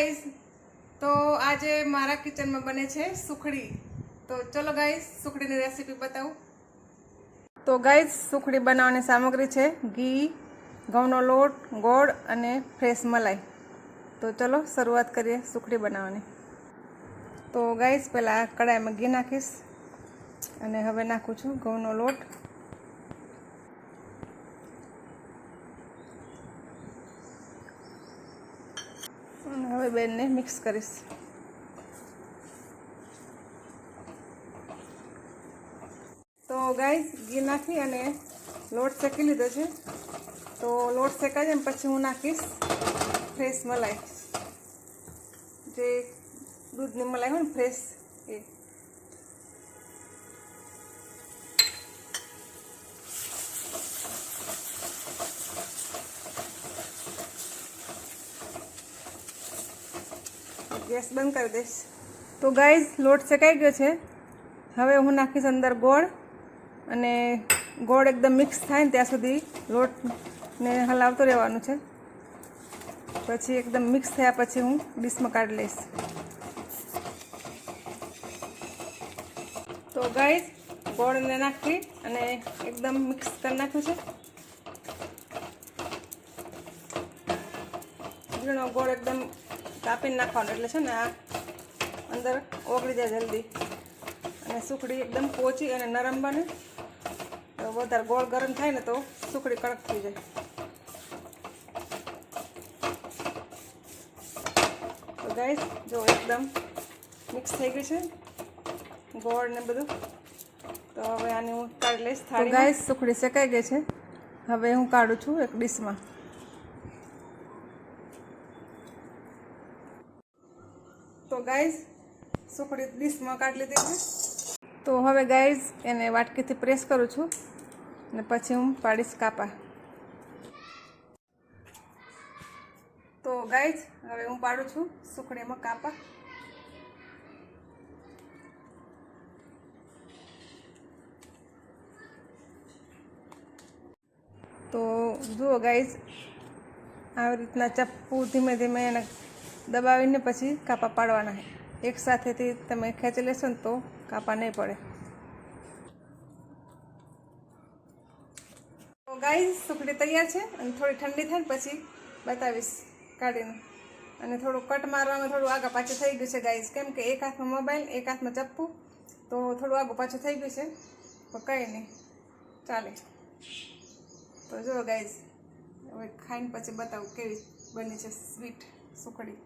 Guys, તો આજે મારા કિચનમાં બને છે સુખડી। તો ચલો ગાઈસ, સુખડીની રેસીપી બતાવું। તો ગાઈસ, સુખડી બનાવવાની સામગ્રી છે ઘી, ઘઉંનો લોટ, ગોળ અને ફ્રેશ મલાઈ। તો ચલો શરૂઆત કરીએ સુખડી બનાવવાની। તો ગાઈસ, પહેલાં કડાઈમાં ઘી નાખીશ અને હવે નાખું છું ઘઉંનો લોટ। હવે બેને મિક્સ કરીશ। તો ગાઈસ, ઘી નાખી અને લોટ શેકી લીધો છે। તો લોટ શેકાઈ જાય પછી હું નાખીશ ફ્રેશ મલાઈ, જે દૂધની મલાઈ હોય ને ફ્રેશ એ। ગેસ બંધ કરી દઈશ। તો ગાઈસ, લોટ શેકાઈ ગયો છે। હવે હું નાખીશ અંદર ગોળ અને ગોળ એકદમ મિક્સ થાય ને ત્યાં સુધી લોટને હલાવતો રહેવાનું છે। પછી એકદમ મિક્સ થયા પછી હું ડીશમાં કાઢી લઈશ। તો ગાઈસ, ગોળને નાખી અને એકદમ મિક્સ કરી નાખ્યું છે। ઝીણો ગોળ એકદમ કાપીને નાખવાનો, એટલે છે ને આ અંદર ઓગળી જાય જલ્દી અને સુખડી એકદમ પોચી અને નરમ બને। તો વધારે ગોળ ગરમ થાય ને તો સુખડી કડક થઈ જાય। તો ગાઈસ, જો એકદમ મિક્સ થઈ ગયું છે ગોળ ને બધું। તો હવે આને હું કાઢી લઈશ થાળીમાં। તો ગાઈસ, સુખડી શેકાઈ ગઈ છે। હવે હું કાઢું છું એક ડીશમાં। તો ગાઈસ, સુખડી ડીશમાં કાઢી લીધી છે। તો હવે ગાઈસ, એને વાટકીથી પ્રેસ કરું છું અને પછી હું પાડીશ કાપા। તો ગાઈસ, હવે હું પાડું છું સુખડીમાં કાપા। તો જુઓ ગાઈસ, આવી રીતના ચપ્પુ ધીમે ધીમે એને દબાવીને પછી કાપા પાડવાના છે। એક સાથેથી તમે ખેંચી લેશો ને તો કાપા નહીં પડે। તો ગાઈસ, સુખડી તૈયાર છે અને થોડી ઠંડી થાય ને પછી બતાવીશ કાઢીને। અને થોડું કટ મારવામાં થોડું આગા પાછું થઈ ગયું છે ગાઈસ, કેમ કે એક હાથમાં મોબાઈલ એક હાથમાં ચપ્પુ, તો થોડું આગું પાછું થઈ ગયું છે, તો કંઈ નહીં, ચાલે। તો જુઓ ગાઈસ, હવે ખાઈને પછી બતાવું કેવી બની છે સ્વીટ સુખડી।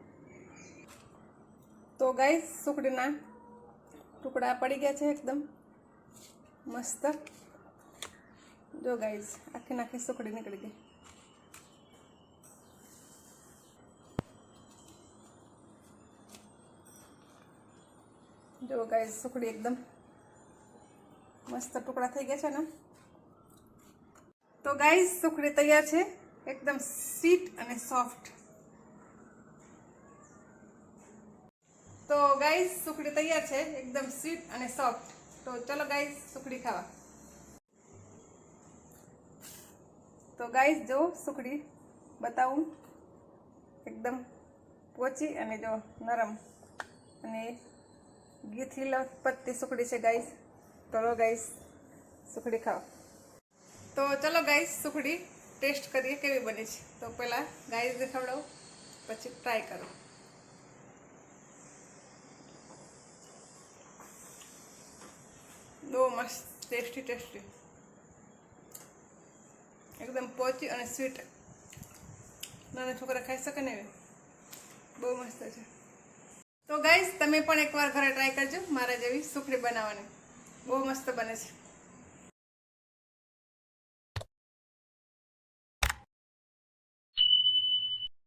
તો ગાઈસ, સુખડીના ટુકડા પડી ગયા છે એકદમ મસ્ત। જો ગાઈસ, આખી નાખી સુખડી નીકળી ગઈ। જો ગાઈસ, સુખડી એકદમ મસ્ત ટુકડા થઈ ગયા છે ને। તો ગાઈસ, સુખડી તૈયાર છે, એકદમ સ્વીટ અને સોફ્ટ। તો ગાઈસ, સુખડી તૈયાર છે, એકદમ સ્વીટ અને સોફ્ટ। તો ચલો ગાઈસ, સુખડી ખાવા। તો ગાઈસ, જો સુખડી બતાવું, એકદમ પોચી અને જો નરમ અને ઘીથી લપટતી સુખડી છે ગાઈસ। ચલો ગાઈસ, સુખડી ખાવા। તો ચલો ગાઈસ, સુખડી ટેસ્ટ કરીએ કેવી બની છે। તો પહેલાં ગાઈસને ખવડાવું, પછી ટ્રાય કરો। બહુ મસ્ત, ટેસ્ટી, એકદમ પોચી અને સ્વીટ, નાના છોકરા ખાઈ શકે ને એવી, બહુ મસ્ત છે। તો ગાઈસ, તમે પણ એકવાર ઘરે ટ્રાય કરજો મારા જેવી સુખડી બનાવવાની, બહુ મસ્ત બને છે।